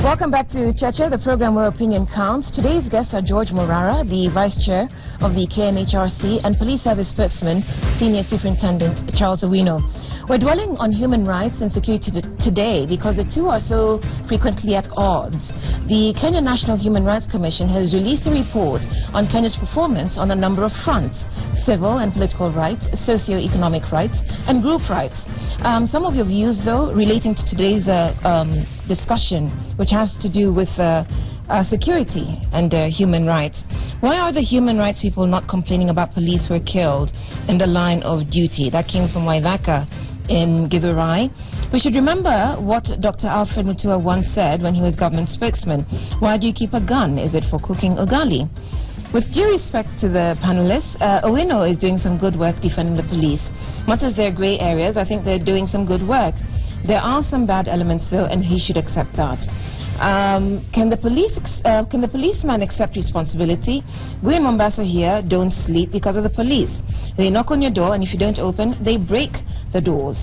Welcome back to Cheche, the program where opinion counts. Today's guests are George Morara, the Vice Chair of the KNHRC, and Police Service Spokesman, Senior Superintendent Charles Owino. We're dwelling on human rights and security today because the two are so frequently at odds. The Kenya National Human Rights Commission has released a report on Kenya's performance on a number of fronts: civil and political rights, socio-economic rights, and group rights. Some of your views, though, relating to today's discussion, which has to do with security and human rights. Why are the human rights people not complaining about police who were killed in the line of duty? That came from Waithaka in Githurai. We should remember what Dr. Alfred Mutua once said when he was government spokesman. Why do you keep a gun? Is it for cooking ugali? With due respect to the panelists, Owino is doing some good work defending the police. Much as there are grey areas, I think they're doing some good work. There are some bad elements, though, and he should accept that. Can the policeman accept responsibility? We in Mombasa here don't sleep because of the police. They knock on your door, and if you don't open, they break the doors.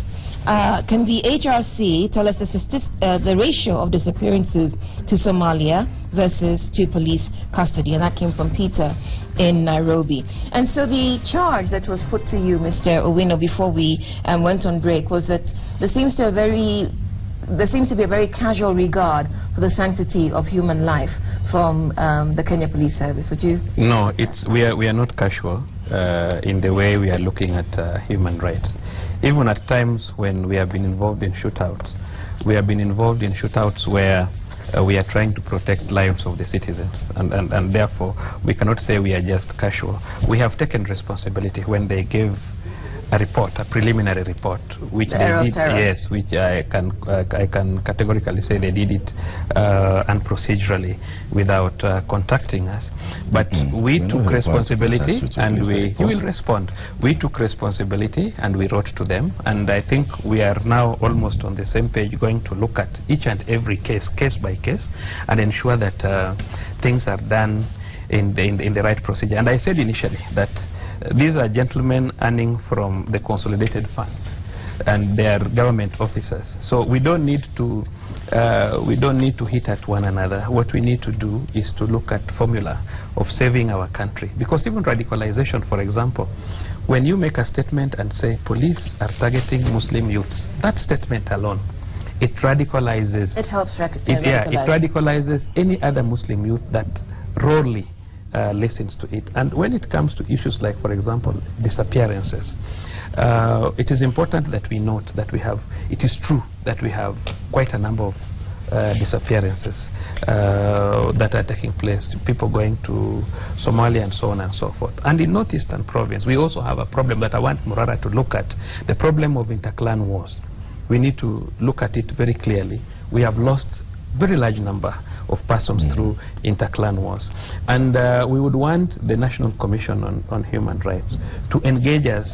Can the HRC tell us the ratio of disappearances to Somalia versus to police custody? And that came from Peter in Nairobi. And so the charge that was put to you, Mr. Owino, before we went on break was that there seems to be a very casual regard for the sanctity of human life from the Kenya Police Service. Would you? No, we are not casual in the way we are looking at human rights. Even at times when we have been involved in shootouts, where we are trying to protect lives of the citizens, and therefore we cannot say we are just casual. We have taken responsibility when they gave a report, a preliminary report, which they did, yes, which I can categorically say they did it unprocedurally without contacting us. But we took responsibility, and you will respond. We took responsibility and we wrote to them, and I think we are now almost on the same page, going to look at each and every case by case, and ensure that things are done in the right procedure. And I said initially that these are gentlemen earning from the consolidated fund, and they are government officers. So we don't need to hit at one another. What we need to do is to look at formula of saving our country. Because even radicalization, for example, when you make a statement and say police are targeting Muslim youths, that statement alone, it radicalizes. It helps it radicalizes any other Muslim youth that rarely listens to it. And when it comes to issues like, for example, disappearances, it is important that we note that it is true that we have quite a number of disappearances that are taking place, people going to Somalia and so on and so forth. And in Northeastern Province, we also have a problem that I want Morara to look at, the problem of interclan wars. We need to look at it very clearly. We have lost very large number of persons through interclan wars, and we would want the National Commission on Human Rights to engage us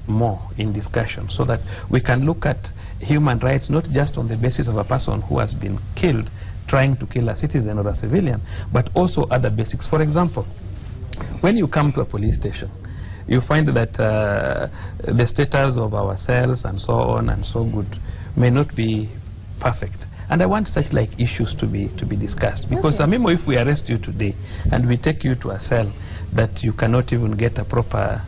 more in discussion, so that we can look at human rights not just on the basis of a person who has been killed trying to kill a citizen or a civilian, but also other basics. For example, when you come to a police station, you find that the status of our cells and so on and so good may not be perfect. And I want such like issues to be discussed, because Samimo, if we arrest you today and we take you to a cell that you cannot even get a proper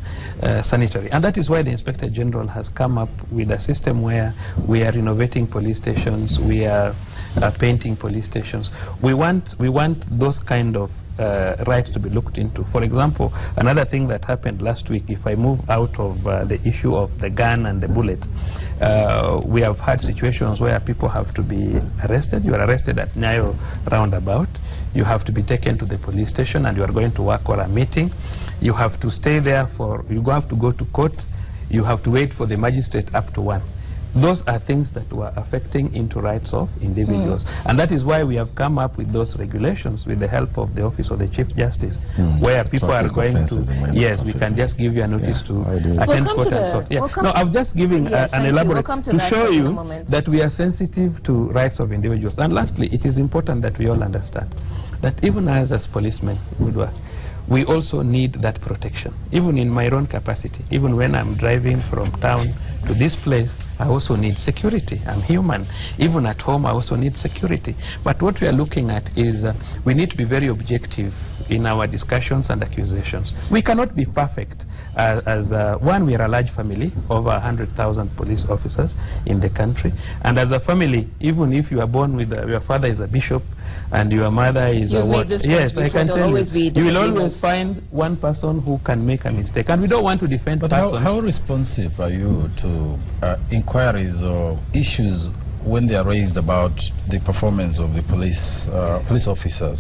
sanitary, and that is why the Inspector General has come up with a system where we are renovating police stations, we are painting police stations. We want those kind of rights to be looked into. For example, another thing that happened last week, if I move out of the issue of the gun and the bullet, we have had situations where people have to be arrested. You are arrested at Nyayo roundabout, you have to be taken to the police station, and you are going to work or a meeting. You have to stay there you have to go to court, you have to wait for the magistrate up to 1. Those are things that were affecting into rights of individuals. And that is why we have come up with those regulations with the help of the Office of the Chief Justice, where people are going to, yes, we can just give you a notice to attend court and so on. No, I'm just giving an elaborate to show you that we are sensitive to rights of individuals. And lastly, it is important that we all understand that even as policemen, we also need that protection. Even in my own capacity, even when I'm driving from town to this place, I also need security. I'm human. Even at home, I also need security. But what we are looking at is we need to be very objective in our discussions and accusations. We cannot be perfect. One, we are a large family, over 100,000 police officers in the country. And as a family, even if you are born with your father is a bishop and your mother is a what? Yes, I can tell you. You will always find one person who can make a mistake. And we don't want to defend But how responsive are you to inquiries or issues when they are raised about the performance of the police officers?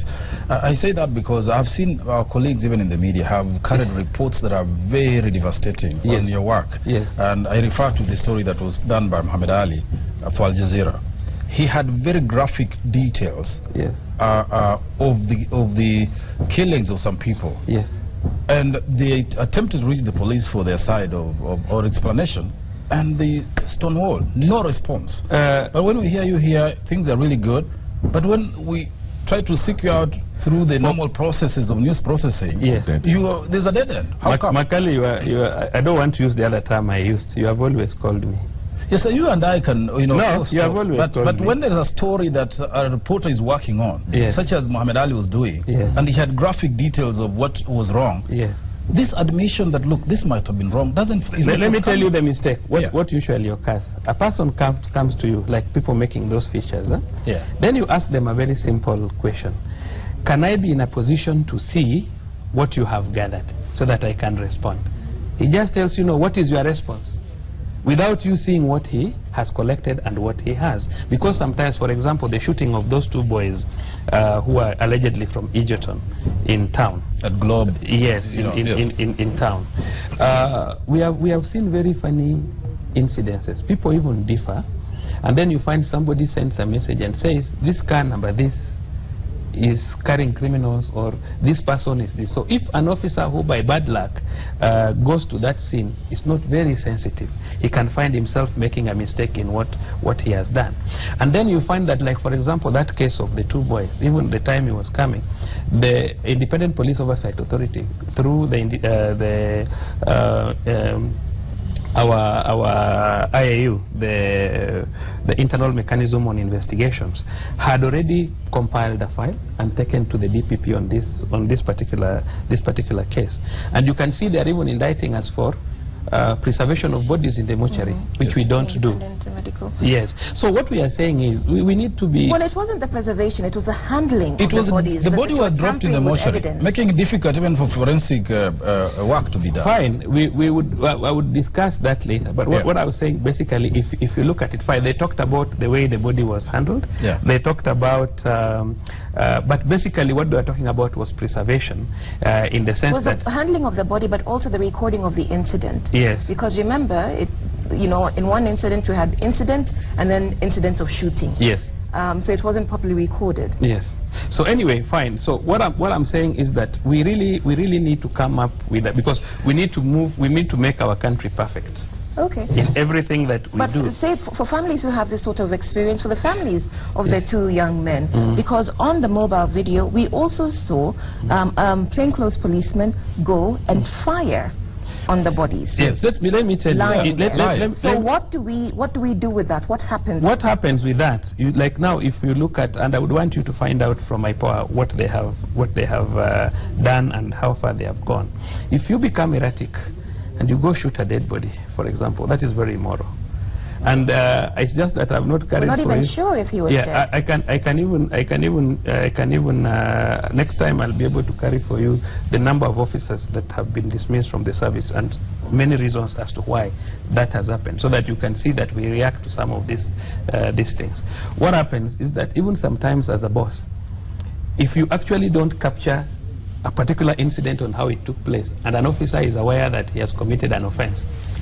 I say that because I've seen our colleagues even in the media have carried reports that are very devastating on your work. Yes. And I refer to the story that was done by Muhammad Ali for Al Jazeera. He had very graphic details of the killings of some people. Yes. And they attempted to reach the police for their side or explanation, and the stonewall, no response. But when we hear you here, things are really good. But when we try to seek you out through the normal processes of news processing, there's a dead end. How come? Makali, I don't want to use the other term I used. You have always called me. Yes, sir, you and I can, you know. No, you have always but when there's a story that a reporter is working on, such as Muhammad Ali was doing, and he had graphic details of what was wrong, this admission that, look, this might have been wrong, doesn't... Let me tell you the mistake. What usually occurs. A person comes to you, like people making those features, then you ask them a very simple question. Can I be in a position to see what you have gathered so that I can respond? He just tells you, no, what is your response? Without you seeing what he has collected and what he has. Because sometimes, for example, the shooting of those two boys who are allegedly from Egerton in town. At Globe. Yes, in town. We have seen very funny incidences. People even differ. And then you find somebody sends a message and says, this car number, this is carrying criminals, or this person is this. So if an officer who by bad luck goes to that scene is not very sensitive, he can find himself making a mistake in what he has done. And then you find that, like for example, that case of the two boys, even the time he was coming, the Independent Police Oversight Authority, through our IAU, the Internal Mechanism on Investigations, had already compiled a file and taken to the DPP on this particular case. And you can see they are even indicting us for preservation of bodies in the mortuary, which we don't do. Yes. So what we are saying is we need to be... Well, it wasn't the preservation, it was the handling of the bodies. The body was dropped in the mortuary, making it difficult even for forensic work to be done. Fine. I would discuss that later. But what I was saying, basically, if you look at it, fine, they talked about the way the body was handled. They talked about... but basically what they were talking about was preservation, in the sense that... the handling of the body, but also the recording of the incident. Yes. Because remember, in one incident you had incident and then incidents of shooting. Yes. So it wasn't properly recorded. Yes. So anyway, fine. So what I'm saying is that we really need to come up with that, because we need to make our country perfect. Okay. In everything that we do. But say for families who have this sort of experience, for the families of the two young men, because on the mobile video we also saw plainclothes policemen go and fire on the bodies. Yes, let me tell you. So what do we do with that? What happens? What happens with that? Like now, if you look at, and I would want you to find out from IPOA what they have done and how far they have gone. If you become erratic and you go shoot a dead body, for example, that is very immoral. And it's just that I'm not carrying. We're not even sure if he was dead. I can even next time I'll be able to carry for you the number of officers that have been dismissed from the service and many reasons as to why that has happened, so that you can see that we react to some of these things. What happens is that even sometimes as a boss, if you actually don't capture a particular incident on how it took place, and an officer is aware that he has committed an offense,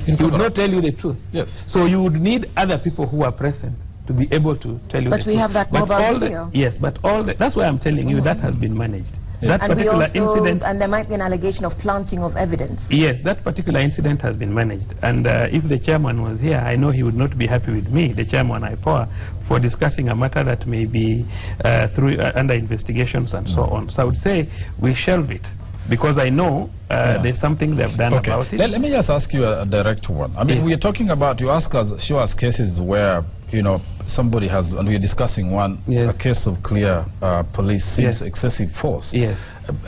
he would not tell you the truth. Yes. So you would need other people who are present to be able to tell you the truth. But we have that mobile video. Yes, but that's why I'm telling you that has been managed. That particular incident, and there might be an allegation of planting of evidence. Yes, that particular incident has been managed. And if the chairman was here, I know he would not be happy with me, the chairman IPOA, for discussing a matter that may be under investigations and so on. So I would say we shelve it because I know there's something they've done about it. Let me just ask you a direct one. I mean, we are talking about, you show us cases where, you know, somebody has, and we're discussing one, a case of clear police sees excessive force. Yes.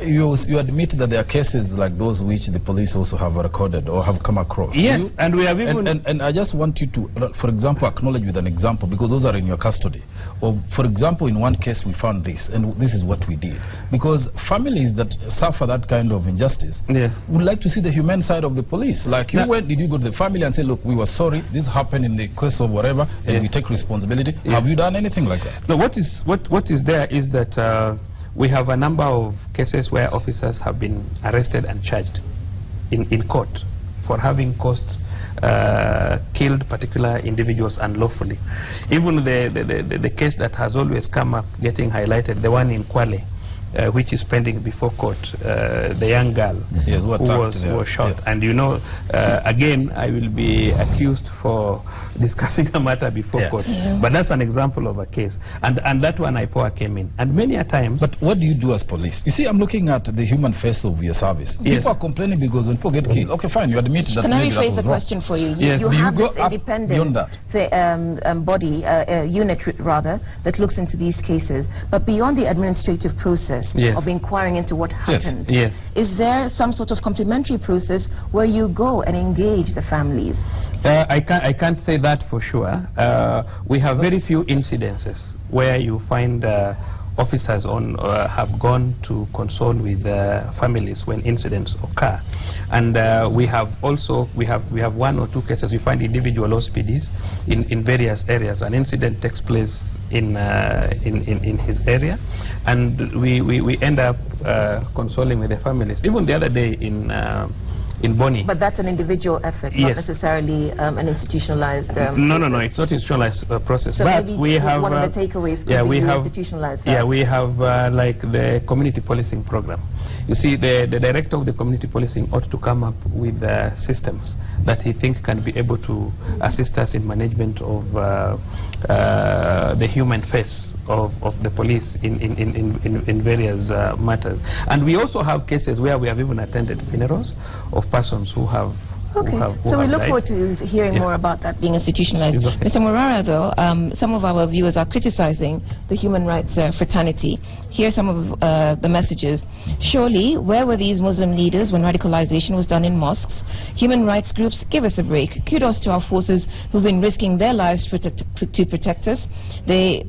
You admit that there are cases like those which the police also have recorded or have come across. Yes, and we have even... And I just want you to, for example, acknowledge with an example, because those are in your custody. Or, for example, in one case we found this, and this is what we did. Because families that suffer that kind of injustice would like to see the humane side of the police. Like, did you go to the family and say, look, we were sorry, this happened in the case of whatever, and we take responsibility? Have you done anything like that? No, what is there is that we have a number of cases where officers have been arrested and charged in court for having killed particular individuals unlawfully. Even the case that has always come up getting highlighted, the one in Kwale, which is pending before court, the young girl who was shot. And you know, again, I will be accused for discussing a matter before court. But that's an example of a case. And that one IPOA came in. And many a times... But what do you do as police? You see, I'm looking at the human face of your service. People are complaining because when people get killed, okay, fine, you admit that. Can I rephrase the question for you? You have this independent body, unit rather, that looks into these cases. But beyond the administrative process of inquiring into what happened, is there some sort of complementary process where you go and engage the families? I can't say that for sure. We have very few incidences where you find officers have gone to console with families when incidents occur. And we have one or two cases. We find individual OSPDs in various areas. An incident takes place in his area, and we end up consoling with the families. Even the other day in Bonny. But that's an individual effort, not necessarily an institutionalized... No, it's not institutionalized process. So but maybe we have one of the takeaways could be institutionalized. We have like the community policing program. You see, the director of the community policing ought to come up with systems that he thinks can be able to assist us in management of the human face of the police in various matters. And we also have cases where we have even attended funerals of persons who have so we look forward to hearing more about that being institutionalized. Mr. Morara, though, some of our viewers are criticizing the human rights fraternity. Here are some of the messages. Surely, where were these Muslim leaders when radicalization was done in mosques? Human rights groups, give us a break. Kudos to our forces who've been risking their lives to protect us. They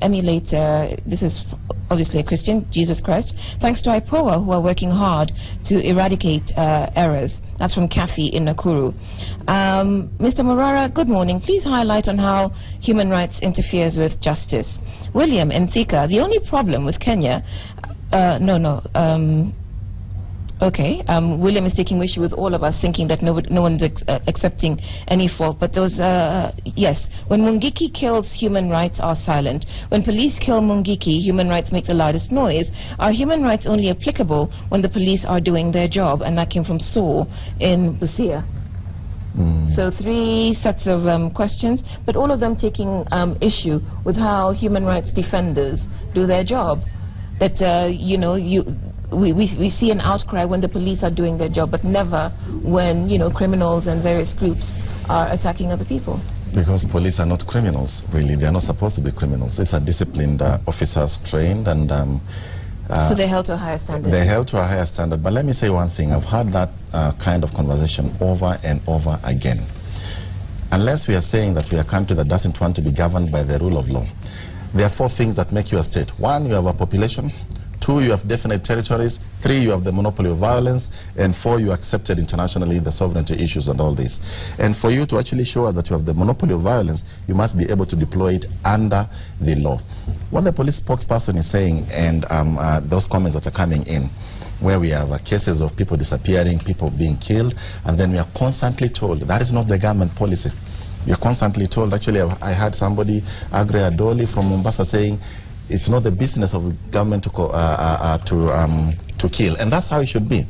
emulate, this is obviously a Christian, Jesus Christ. Thanks to IPOA, who are working hard to eradicate errors. That's from Kathy in Nakuru. Mr. Morara, good morning. Please highlight on how human rights interferes with justice. William in Thika, the only problem with Kenya... William is taking issue with all of us thinking that no one's accepting any fault. But those, yes, when Mungiki kills, human rights are silent. When police kill Mungiki, human rights make the loudest noise. Are human rights only applicable when the police are doing their job? And that came from Saul in Busia. So 3 sets of questions, but all of them taking issue with how human rights defenders do their job. That, we see an outcry when the police are doing their job, but never when, criminals and various groups are attacking other people. Because police are not criminals, really. They are not supposed to be criminals. These are disciplined officers, trained, and... so they're held to a higher standard? They're held to a higher standard. But let me say one thing. I've had that kind of conversation over and over again. Unless we are saying that we are a country that doesn't want to be governed by the rule of law, there are 4 things that make you a state. 1, you have a population. 2, you have definite territories. 3, you have the monopoly of violence. And 4, you accepted internationally the sovereignty issues and all this. And for you to actually show us that you have the monopoly of violence, you must be able to deploy it under the law. What the police spokesperson is saying, and those comments that are coming in, where we have cases of people disappearing, people being killed, and then we are constantly told that is not the government policy. We are constantly told, actually I had somebody, Agre Adoli from Mombasa, saying it's not the business of the government to kill, and that's how it should be.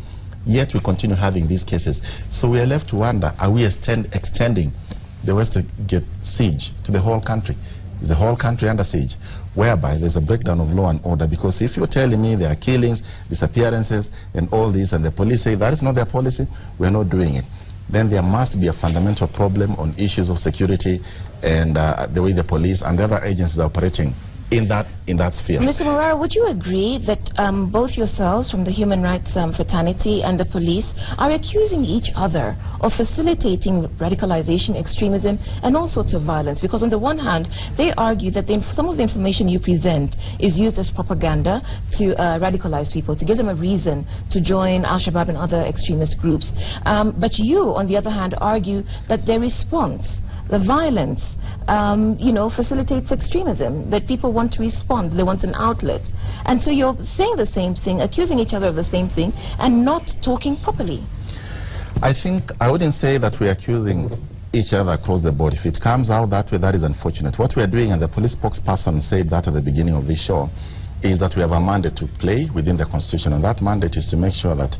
Yet we continue having these cases. So we are left to wonder, are we extending the Westgate siege to the whole country? Is the whole country under siege? Whereby there's a breakdown of law and order. Because if you're telling me there are killings, disappearances, and all this, and the police say that is not their policy, we're not doing it, then there must be a fundamental problem on issues of security and the way the police and the other agencies are operating in that sphere. Mr. Morara, would you agree that both yourselves from the human rights fraternity and the police are accusing each other of facilitating radicalization, extremism, and all sorts of violence? Because on the one hand, they argue that some of the information you present is used as propaganda to radicalize people, to give them a reason to join Al-Shabaab and other extremist groups. But you, on the other hand, argue that their response, the violence, facilitates extremism, that people want to respond, they want an outlet. And so you're saying the same thing, accusing each other of the same thing, and not talking properly. I think I wouldn't say that we're accusing each other across the board. If it comes out that way, that is unfortunate. What we're doing, and the police spokesperson said that at the beginning of this show, is that we have a mandate to play within the Constitution, and that mandate is to make sure that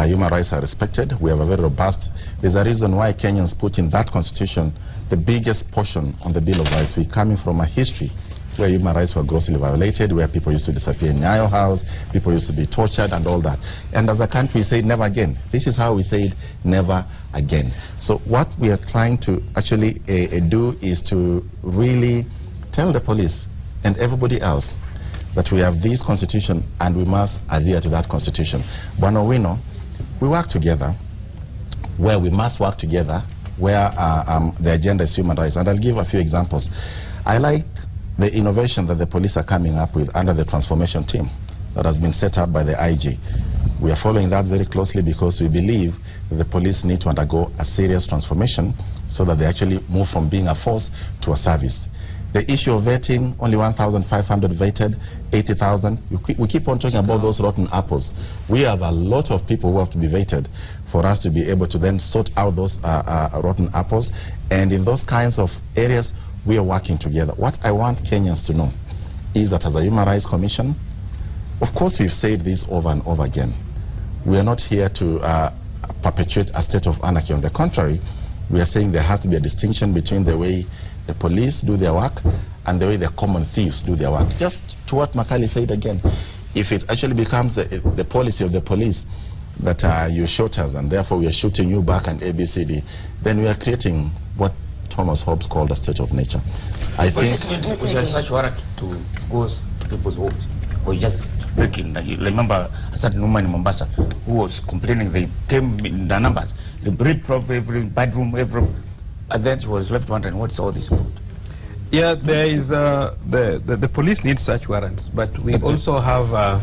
human rights are respected. We have a very robust, there's a reason why Kenyans put in that Constitution the biggest portion on the Bill of Rights. We're coming from a history where human rights were grossly violated, where people used to disappear in Nyayo House, people used to be tortured and all that. And as a country, we said never again. This is how we said never again. So what we are trying to actually do is to really tell the police and everybody else that we have this Constitution and we must adhere to that Constitution. Bwana Owino, we work together where we must work together, where the agenda is human rights. And I'll give a few examples. I like the innovation that the police are coming up with under the transformation team that has been set up by the IG. We are following that very closely because we believe that the police need to undergo a serious transformation so that they actually move from being a force to a service. The issue of vetting, only 1,500 vetted, 80,000. We keep on talking about those rotten apples. We have a lot of people who have to be vetted for us to be able to then sort out those rotten apples. And in those kinds of areas, we are working together. What I want Kenyans to know is that as a Human Rights Commission, of course we've said this over and over again. We are not here to perpetuate a state of anarchy. On the contrary, we are saying there has to be a distinction between the way the police do their work and the way the common thieves do their work. Just to what Makali said again, if it actually becomes the policy of the police that you shoot us and therefore we are shooting you back and ABCD, then we are creating what Thomas Hobbes called a state of nature. I think we have such warrant to go to people's homes or just breaking. I remember a certain woman in Mombasa who was complaining they came in the numbers, they break from every bedroom, and then she was left wondering what's all this about. Yeah, there is the police need such warrants, but we also have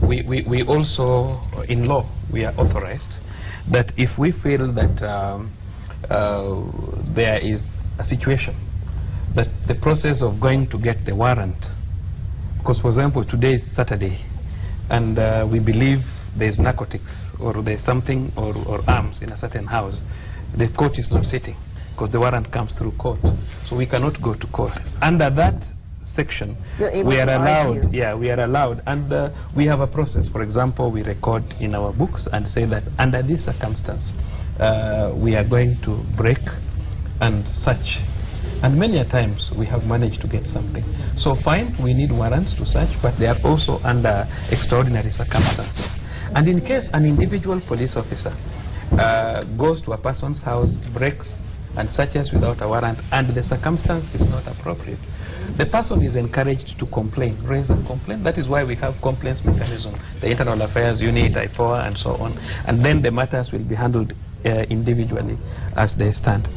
we also in law we are authorized that if we feel that there is a situation that the process of going to get the warrant, because for example today is Saturday and we believe there's narcotics or there's something or arms in a certain house, the court is not sitting because the warrant comes through court, so we cannot go to court. Under that section we are allowed, we are allowed, and we have a process. For example, we record in our books and say that under this circumstance we are going to break and search, and many a times we have managed to get something. So fine, we need warrants to search, but they are also under extraordinary circumstances. And in case an individual police officer goes to a person's house, breaks and searches without a warrant, and the circumstance is not appropriate, the person is encouraged to complain, raise a complaint. That is why we have complaints mechanism, the Internal Affairs Unit, IPOA, and so on. And then the matters will be handled individually as they stand.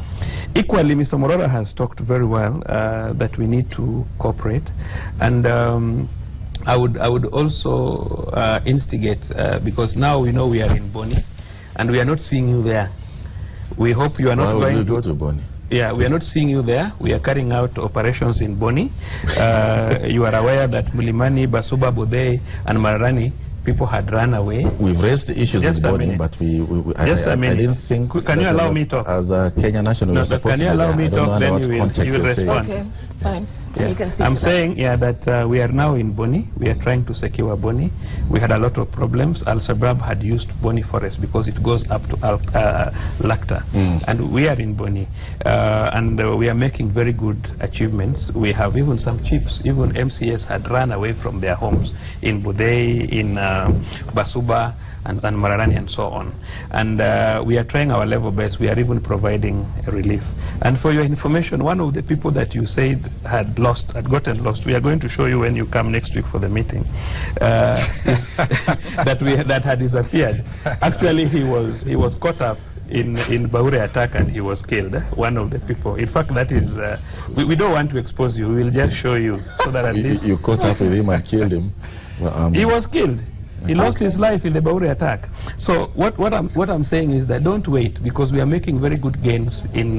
Equally, Mr. Morara has talked very well that we need to cooperate, and I would also instigate, because now we know we are in Boni, and we are not seeing you there. We hope you are not going to go to Boni. Yeah, we are not seeing you there. We are carrying out operations in Boni. You are aware that Mulimani, Basuba, Bodei, and Mararani, people had run away. We've raised the issues in Boni, but I didn't think. Can you allow me talk? As a Kenya national, no, can you allow me talk? Then you will respond. Okay, fine. I'm saying that we are now in Boni. We are trying to secure Boni. We had a lot of problems. Al-Shabaab had used Boni Forest because it goes up to Lakta. And we are in Boni. And we are making very good achievements. We have even some chiefs, even MCS had run away from their homes in Budei, in Basuba, and Mararani, and so on. And we are trying our level best. We are even providing relief. And for your information, one of the people that you said had gotten lost, we are going to show you when you come next week for the meeting, that had disappeared. Actually, he was caught up in Baure attack and he was killed. One of the people. In fact, that is we don't want to expose you. We will just show you so that at least you caught up with him and killed him. Well, he was killed. He lost his life in the Baure attack. So what I'm saying is that don't wait, because we are making very good gains in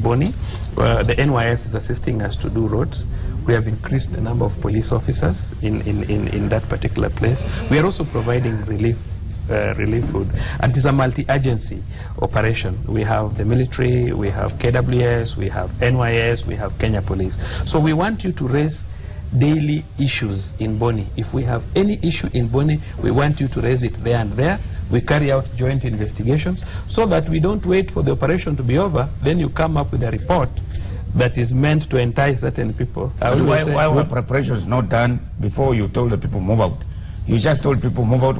Boni. The NYS is assisting us to do roads. We have increased the number of police officers in that particular place. We are also providing relief food, and it is a multi-agency operation. We have the military, we have KWS, we have NYS, we have Kenya Police. So we want you to raise daily issues in Boni. If we have any issue in Boni, we want you to raise it there and there. We carry out joint investigations so that we don't wait for the operation to be over, then you come up with a report that is meant to entice certain people. Why were preparations not done before you told the people move out? You just told people move out.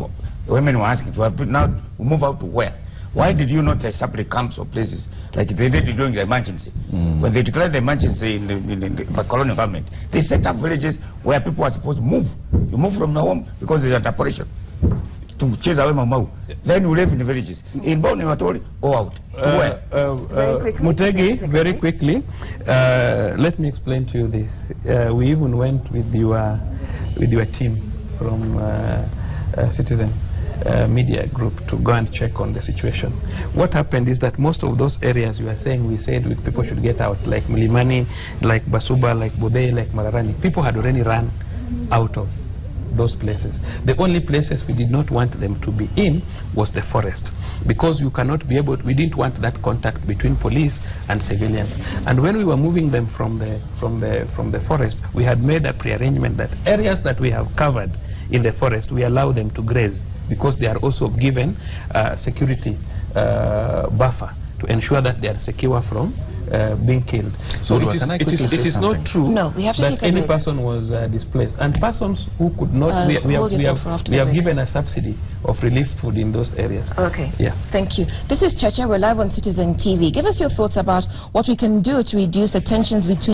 Women were asking to now move out to where? Why did you not separate camps or places like they did during the emergency? When they declared the emergency in the colonial government, they set up villages where people are supposed to move. You move from the home because there's an operation to chase away Mamau. Then you live in the villages. In Boni, you were told, go out. Mutegi, very quickly, let me explain to you this. We even went with your team from Citizen Media Group to go and check on the situation. What happened is that most of those areas you are saying, we said people should get out, like Milimani, like Basuba, like Budei, like Mararani. People had already run out of those places. The only places we did not want them to be in was the forest, because you cannot be able, we didn't want that contact between police and civilians. And when we were moving them from the forest, we had made a pre-arrangement that areas that we have covered in the forest, we allow them to graze, because they are also given security buffer to ensure that they are secure from being killed. So it is not true that any person was displaced. And persons who could not, we have given a subsidy of relief food in those areas. Okay. Yeah. Thank you. This is Cheche. We're live on Citizen TV. Give us your thoughts about what we can do to reduce the tensions between